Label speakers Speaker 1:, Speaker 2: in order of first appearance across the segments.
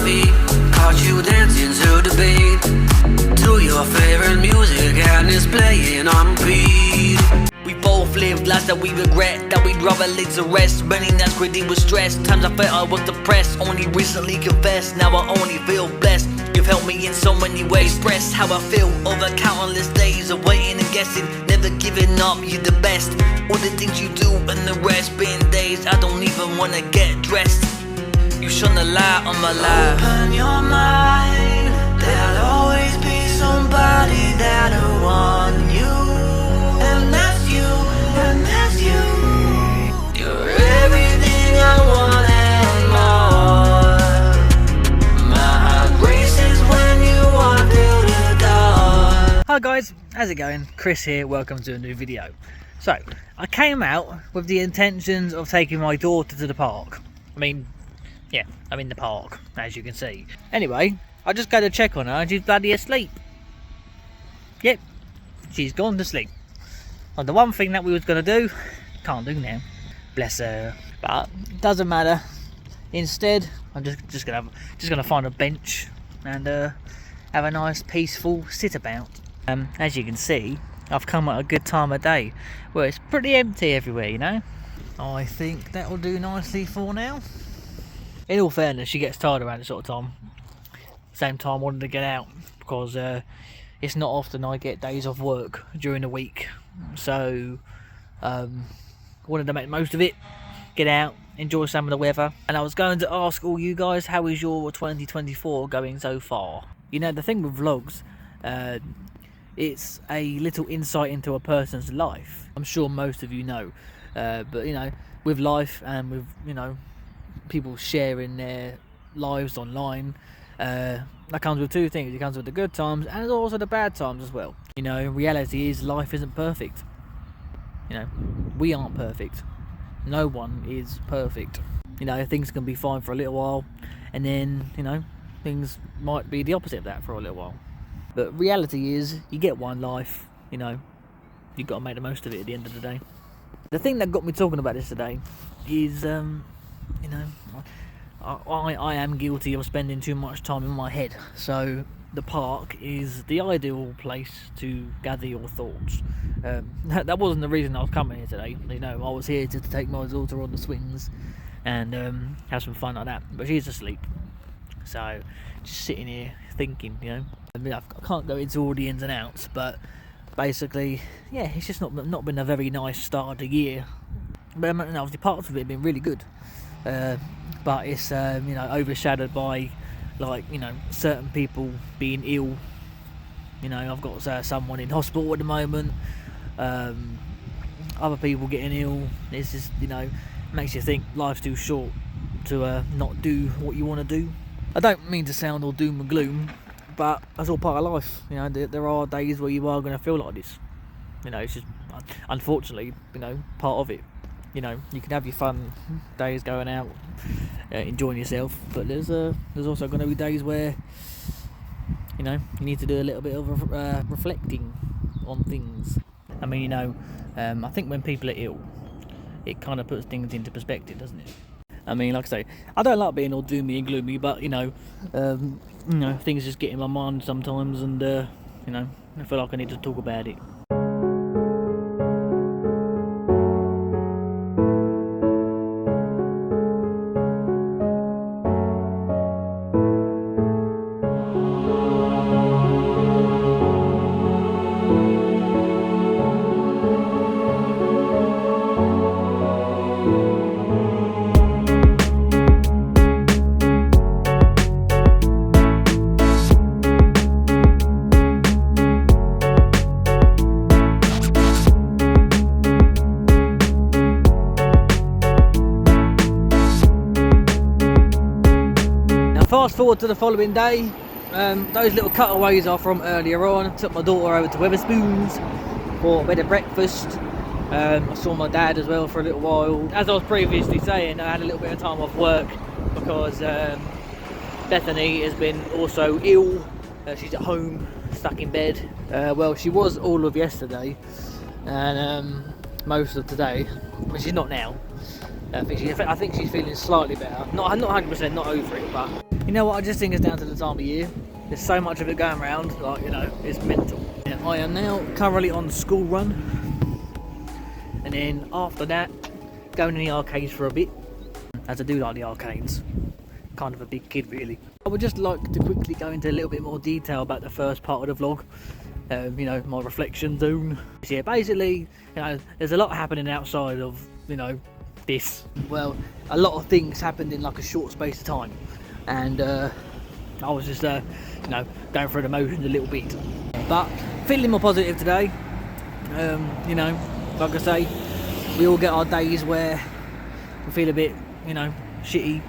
Speaker 1: feet, caught you dancing to the beat, to your favorite music, and it's playing on repeat.
Speaker 2: We both lived lives that we regret, that we'd rather lay to rest. Many nights gritty with stress, times I felt I was depressed. Only recently confessed, now I only feel blessed. You've helped me in so many ways, express how I feel over countless days of waiting and guessing, never giving up, you're the best. All the things you do and the rest, been days I don't even wanna get dressed. You shone a light on my life.
Speaker 1: Open your mind, there'll always be somebody that'll want you, and that's you, and that's you. You're everything I want and more. My heart races when you walk through the door.
Speaker 3: Hi guys, how's it going? Chris here, welcome to a new video. So, I came out with the intentions of taking my daughter to the park. Yeah, I'm in the park, as you can see. Anyway, I just go to check on her and she's bloody asleep. Yep, she's gone to sleep. And the one thing that we was going to do, can't do now. Bless her. But, it doesn't matter. Instead, I'm just gonna find a bench and have a nice peaceful sit about. As you can see, I've come at a good time of day where it's pretty empty everywhere, you know. I think that'll do nicely for now. In all fairness, she gets tired around this sort of time. Same time, I wanted to get out because it's not often I get days off work during the week. So, wanted to make the most of it, get out, enjoy some of the weather. And I was going to ask all you guys, how is your 2024 going so far? You know, the thing with vlogs, it's a little insight into a person's life. I'm sure most of you know, but you know, with life and with, you know, people sharing their lives online, that comes with two things. It comes with the good times and also the bad times as well. You know, reality is life isn't perfect. You know, we aren't perfect. No one is perfect. You know, things can be fine for a little while and then, you know, things might be the opposite of that for a little while. But reality is, you get one life, you know, you've got to make the most of it at the end of the day. The thing that got me talking about this today is, you know, I am guilty of spending too much time in my head. So the park is the ideal place to gather your thoughts. That wasn't the reason I was coming here today. You know, I was here to take my daughter on the swings and have some fun like that. But she's asleep. So just sitting here thinking, you know. I mean, I can't go into all the ins and outs, but basically, yeah, it's just not been a very nice start of the year. But obviously parts of it have been really good. But it's you know, overshadowed by, like, you know, certain people being ill. You know, I've got someone in hospital at the moment, other people getting ill. It's just, you know, makes you think life's too short to not do what you want to do. I don't mean to sound all doom and gloom, but that's all part of life. You know, there are days where you are going to feel like this. You know, it's just, unfortunately, you know, part of it. You know, you can have your fun days going out, enjoying yourself, but there's also going to be days where, you know, you need to do a little bit of reflecting on things. I mean, you know, I think when people are ill, it kind of puts things into perspective, doesn't it? I mean, like I say, I don't like being all doomy and gloomy, but you know, things just get in my mind sometimes, and you know, I feel like I need to talk about it. Fast forward to the following day. Those little cutaways are from earlier on. Took my daughter over to Wetherspoons for a bit of breakfast. I saw my dad as well for a little while. As I was previously saying, I had a little bit of time off work because Bethany has been also ill. She's at home, stuck in bed. Well, she was all of yesterday and most of today, but she's not now. I think she's feeling slightly better. Not 100%, not over it, but You know what, I just think it's down to the time of year. There's so much of it going around, like, you know, it's mental. Yeah, I am now currently on the school run, and then after that, going in the arcades for a bit, as I do like the arcades. Kind of a big kid, really. I would just like to quickly go into a little bit more detail about the first part of the vlog. You know, my reflection zone. Yeah, basically, you know, there's a lot happening outside of, you know, this. Well, a lot of things happened in like a short space of time, and I was just, you know, going through the motions a little bit. But feeling more positive today. You know, like I say, we all get our days where we feel a bit, you know, shitty.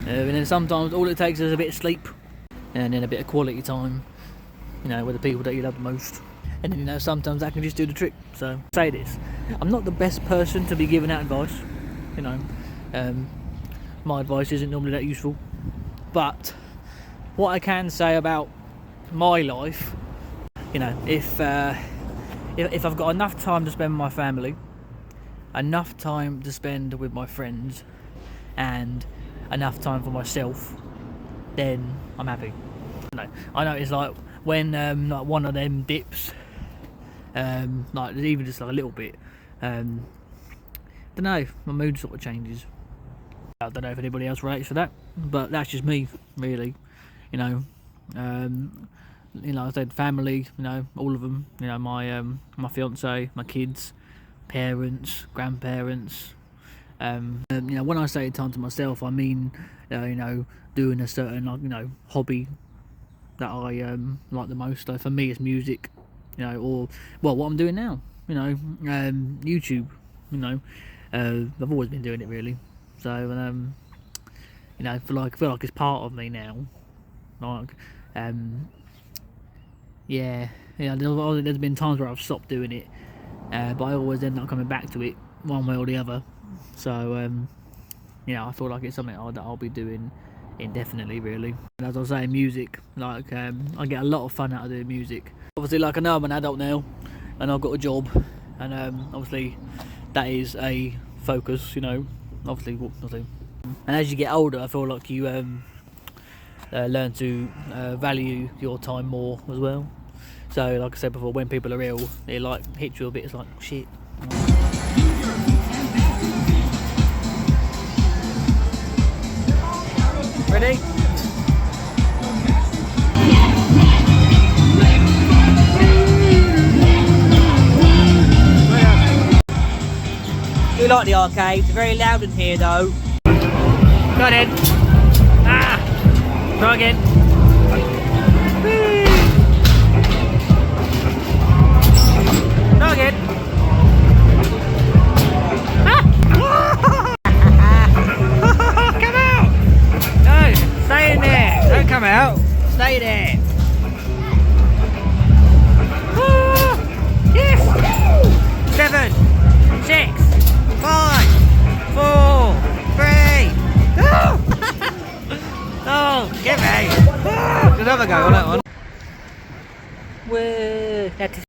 Speaker 3: And then sometimes all it takes is a bit of sleep, and then a bit of quality time, you know, with the people that you love the most. And then, you know, sometimes that can just do the trick. So, say this, I'm not the best person to be giving out advice, you know. My advice isn't normally that useful. But what I can say about my life, you know, if I've got enough time to spend with my family, enough time to spend with my friends, and enough time for myself, then I'm happy. No, I know it's like when like one of them dips, like even just like a little bit, don't know, my mood sort of changes. I don't know if anybody else relates to that, but that's just me, really. You know, I said family, you know, all of them. You know, my fiance, my kids, parents, grandparents. You know, when I say time to myself, I mean, you know, doing a certain, like, you know, hobby that I like the most. So for me, it's music, you know, or, well, what I'm doing now, you know, YouTube, you know, I've always been doing it, really. So, you know, I feel like it's part of me now. Like, yeah, you know, there's been times where I've stopped doing it, but I always end up coming back to it one way or the other. So, you know, I feel like it's something that I'll be doing indefinitely, really. And as I was saying, music, like, I get a lot of fun out of doing music. Obviously, like, I know I'm an adult now, and I've got a job, and obviously that is a focus, you know, obviously. And as you get older, I feel like you learn to value your time more as well. So, like I said before, when people are ill, it like hits you a bit. It's like, shit. Ready? Do like the arcade. It's very loud in here, though. Go then. Ah! Try again. Whee! Try again. Come out! No, stay in there. Don't come out. Stay there. Yes! 7, 6, 5, 4, 3. Oh, get me! There's another go on that one. Whoa, that is